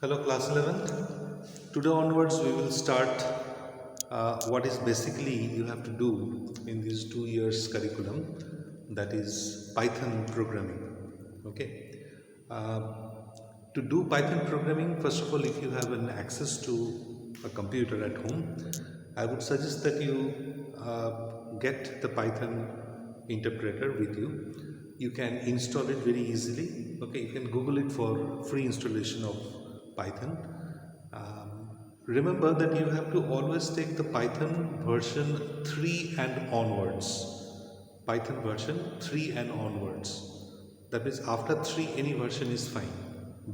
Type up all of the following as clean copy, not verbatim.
Hello class 11th. Today onwards we will start what is basically you have to do in this 2 years curriculum, that is Python programming. Okay. Uh, to do Python programming, first of all, if you have an access to a computer at home, I would suggest that you get the Python interpreter with you. You can install it very easily. Okay, you can Google it for free installation of Python. Remember that you have to always take the Python version 3 and onwards. Python version 3 and onwards. That means after 3 any version is fine.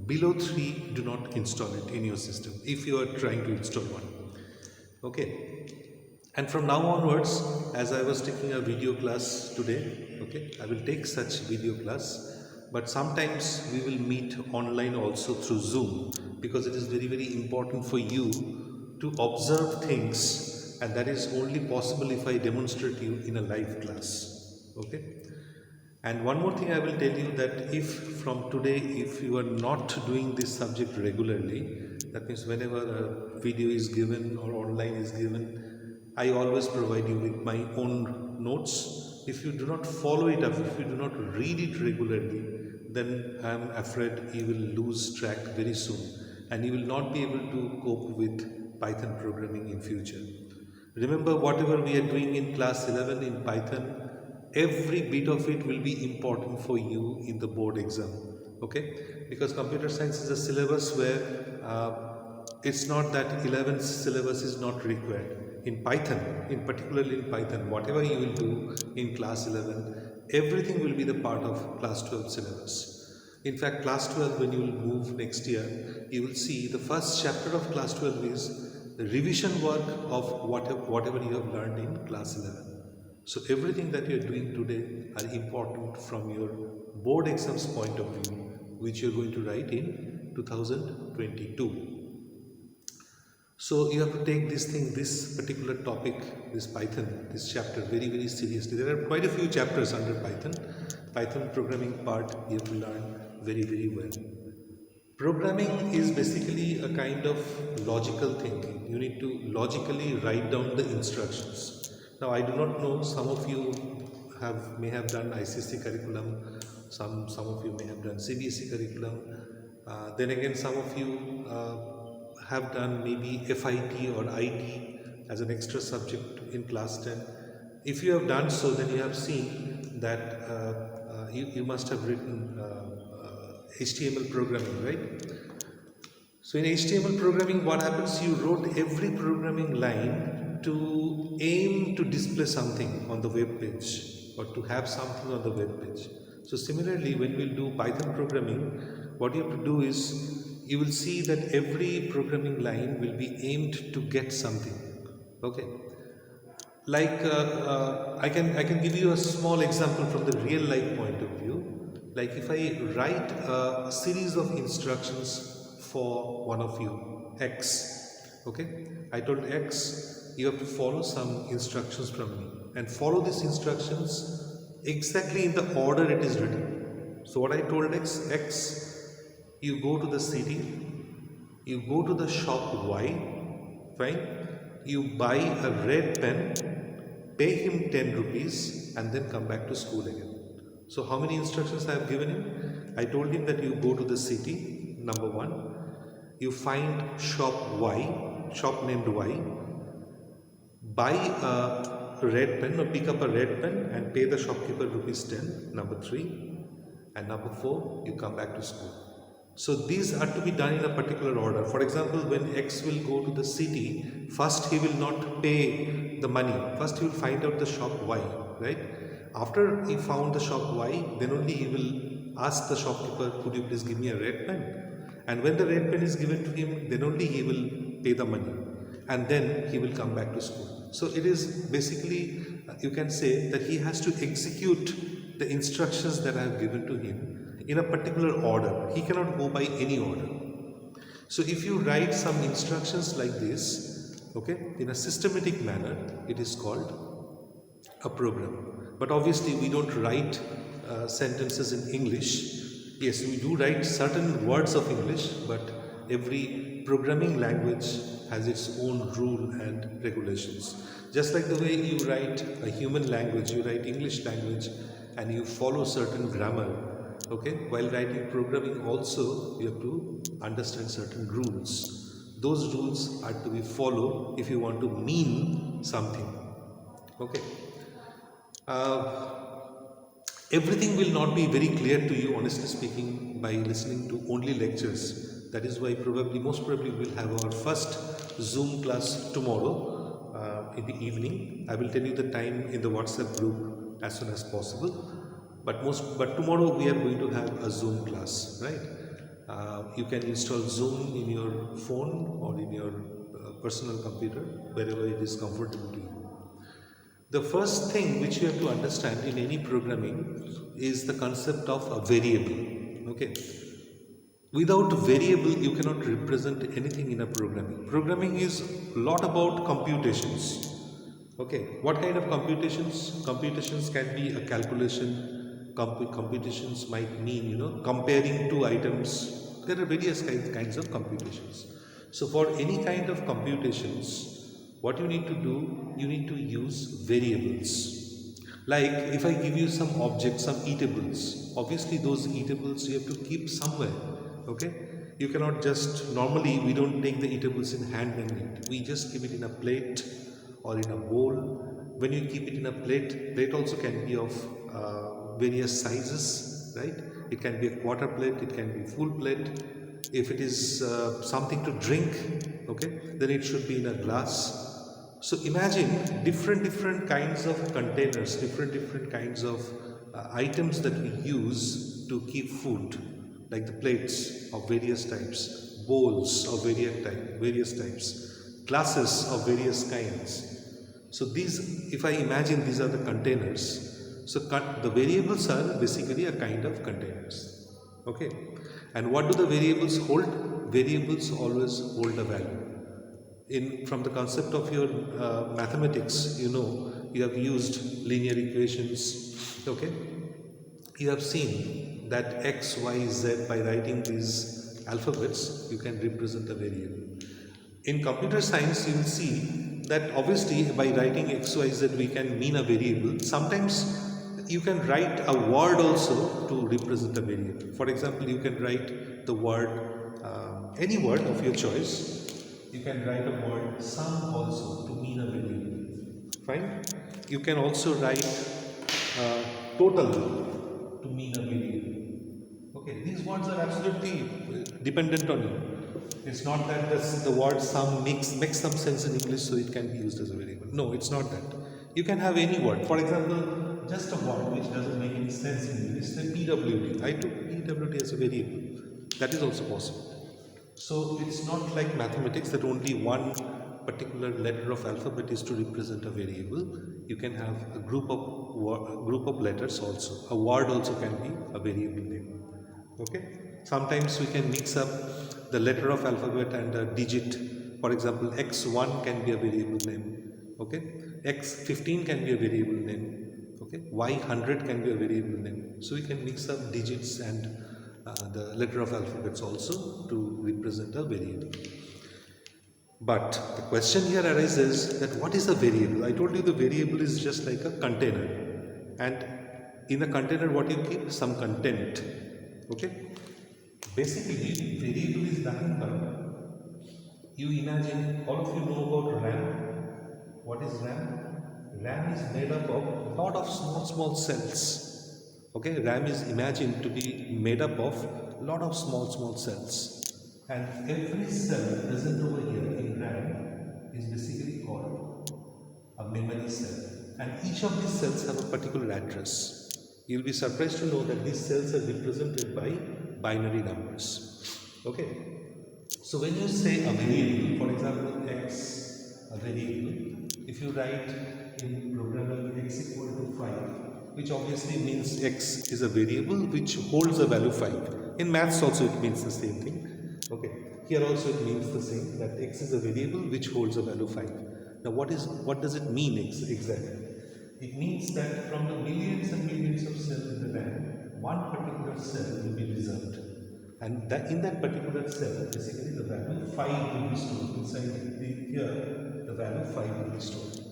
Below 3 do not install it in your system if you are trying to install one. Okay. And from now onwards, as I was taking a video class today, okay, I will take such video class, but sometimes we will meet online also through Zoom, because it is very, very important for you to observe things, and that is only possible if I demonstrate you in a live class. Okay. And one more thing I will tell you, that if from today, if you are not doing this subject regularly, that means whenever a video is given or online is given, I always provide you with my own notes. If you do not follow it up, if you do not read it regularly, then I am afraid you will lose track very soon and you will not be able to cope with Python programming in future. Remember, whatever we are doing in class 11 in Python, every bit of it will be important for you in the board exam. Okay, because computer science is a syllabus where it's not that 11th syllabus is not required. In Python, particularly in Python, whatever you will do in class 11, everything will be the part of class 12 syllabus. In fact, class 12, when you will move next year, you will see the first chapter of class 12 is the revision work of whatever you have learned in class 11. So everything that you are doing today are important from your board exams point of view, which you are going to write in 2022. So you have to take this particular topic, this Python, this chapter very, very seriously. There are quite a few chapters under Python. Python programming part you have to learn very, very well. Programming is basically a kind of logical thinking. You need to logically write down the instructions. Now I do not know, some of you may have done ICSE curriculum, some of you may have done CBSE curriculum, then again some of you have done maybe FIT or IT as an extra subject in class 10. If you have done so, then you have seen that you must have written HTML programming, right? So in HTML programming, what happens, you wrote every programming line to aim to display something on the web page or to have something on the web page. So similarly, when we'll do Python programming, what you have to do is, you will see that every programming line will be aimed to get something. Okay, like I can give you a small example from the real life point of view. Like if I write a series of instructions for one of you, X. Okay, I told X, you have to follow some instructions from me and follow these instructions exactly in the order it is written. So what I told X, you go to the city, you go to the shop Y, fine, you buy a red pen, pay him 10 rupees and then come back to school again. So how many instructions I have given him? I told him that you go to the city, number 1, you find shop Y, shop named Y, buy a red pen or pick up a red pen and pay the shopkeeper rupees 10, number 3, and number 4, you come back to school. So these are to be done in a particular order. For example, when X will go to the city, first he will not pay the money. First he will find out the shop Y, right? After he found the shop Y, then only he will ask the shopkeeper, could you please give me a red pen? And when the red pen is given to him, then only he will pay the money. And then he will come back to school. So it is basically, you can say that he has to execute the instructions that I have given to him in a particular order. He cannot go by any order. So if you write some instructions like this, okay, in a systematic manner, it is called a program. But obviously we don't write sentences in English. Yes, we do write certain words of English, but every programming language has its own rule and regulations. Just like the way you write a human language, you write English language and you follow certain grammar. Okay, while writing programming also you have to understand certain rules. Those rules are to be followed if you want to mean something. Okay. Everything will not be very clear to you, honestly speaking, by listening to only lectures. That is why most probably we'll have our first Zoom class tomorrow in the evening. I will tell you the time in the WhatsApp group as soon as possible. But tomorrow we are going to have a Zoom class, right? You can install Zoom in your phone or in your personal computer, wherever it is comfortable to you. The first thing which you have to understand in any programming is the concept of a variable. Okay. Without variable, you cannot represent anything in a programming. Programming is a lot about computations. Okay. What kind of computations? Computations can be a calculation. Computations might mean, comparing two items. There are various kinds of computations. So for any kind of computations, what you need to do, you need to use variables. Like if I give you some objects, some eatables, obviously those eatables you have to keep somewhere. Okay, you cannot just, normally we don't take the eatables in hand and eat. We just keep it in a plate or in a bowl. When you keep it in a plate also can be of various sizes, right? It can be a quarter plate, it can be full plate. If it is something to drink, okay, then it should be in a glass. So imagine different kinds of containers, different kinds of items that we use to keep food, like the plates of various types, bowls of various types, glasses of various kinds. So these, if I imagine these are the containers, so the variables are basically a kind of containers. Okay, and what do the variables hold? Variables always hold a value. From the concept of your mathematics, you have used linear equations. Okay, you have seen that x, y, z, by writing these alphabets you can represent a variable. In computer science you will see that obviously by writing x, y, z we can mean a variable. Sometimes you can write a word also to represent a variable. For example, you can write the word, any word of your choice. You can write a word sum also to mean a variable. Fine. You can also write total to mean a variable. Okay, these words are absolutely dependent on you. It's not that the word sum makes some sense in English, so it can be used as a variable. No, it's not that. You can have any word. For example, just a word which doesn't make any sense in English, say PWD. I took PWD as a variable. That is also possible. So it's not like mathematics that only one particular letter of alphabet is to represent a variable. You can have a group of letters also. A word also can be a variable name. Okay. Sometimes we can mix up the letter of alphabet and a digit. For example, x1 can be a variable name. Okay. x15 can be a variable name. Okay. y100 can be a variable name. So we can mix up digits and the letter of alphabets also to represent a variable. But the question here arises that what is a variable? I told you the variable is just like a container, and in a container what you keep? Some content. Okay. Basically, variable is nothing but, you imagine, all of you know about RAM. What is RAM? RAM is made up of a lot of small cells. Okay, RAM is imagined to be made up of a lot of small cells. And every cell present over here in RAM is basically called a memory cell. And each of these cells have a particular address. You'll be surprised to know that these cells are represented by binary numbers. Okay. So when you say a variable, for example, x, a variable, if you write in programming x equal to 5, which obviously means x is a variable which holds a value 5. In maths also it means the same thing. Okay, here also it means the same, that x is a variable which holds a value 5. Now what does it mean exactly? It means that from the millions and millions of cells in the RAM, one particular cell will be reserved. And that in that particular cell, basically the value 5 will be stored inside here. The value 5 will be stored.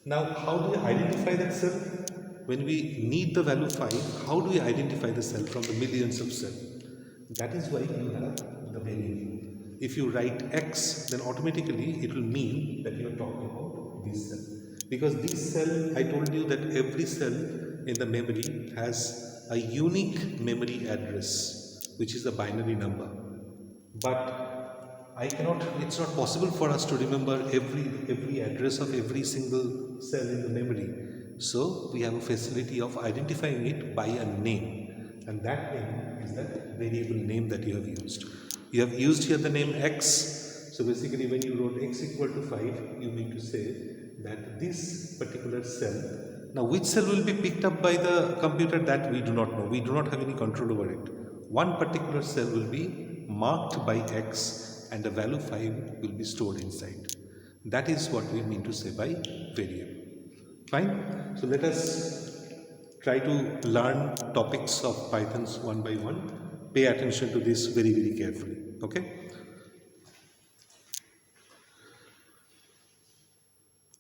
Now, how do we identify that cell? When we need the value 5, how do we identify the cell from the millions of cells? That is why you have the variable. If you write X, then automatically it will mean that you are talking about this cell. Because this cell, I told you that every cell in the memory has a unique memory address, which is a binary number. But it's not possible for us to remember every address of every single cell in the memory. So we have a facility of identifying it by a name. And that name is that variable name that you have used. You have used here the name X. So basically when you wrote X equal to 5, you mean to say that this particular cell, now which cell will be picked up by the computer, that we do not know. We do not have any control over it. One particular cell will be marked by X and the value 5 will be stored inside. That is what we mean to say by variable. Fine? So let us try to learn topics of Pythons one by one. Pay attention to this very, very carefully. Okay?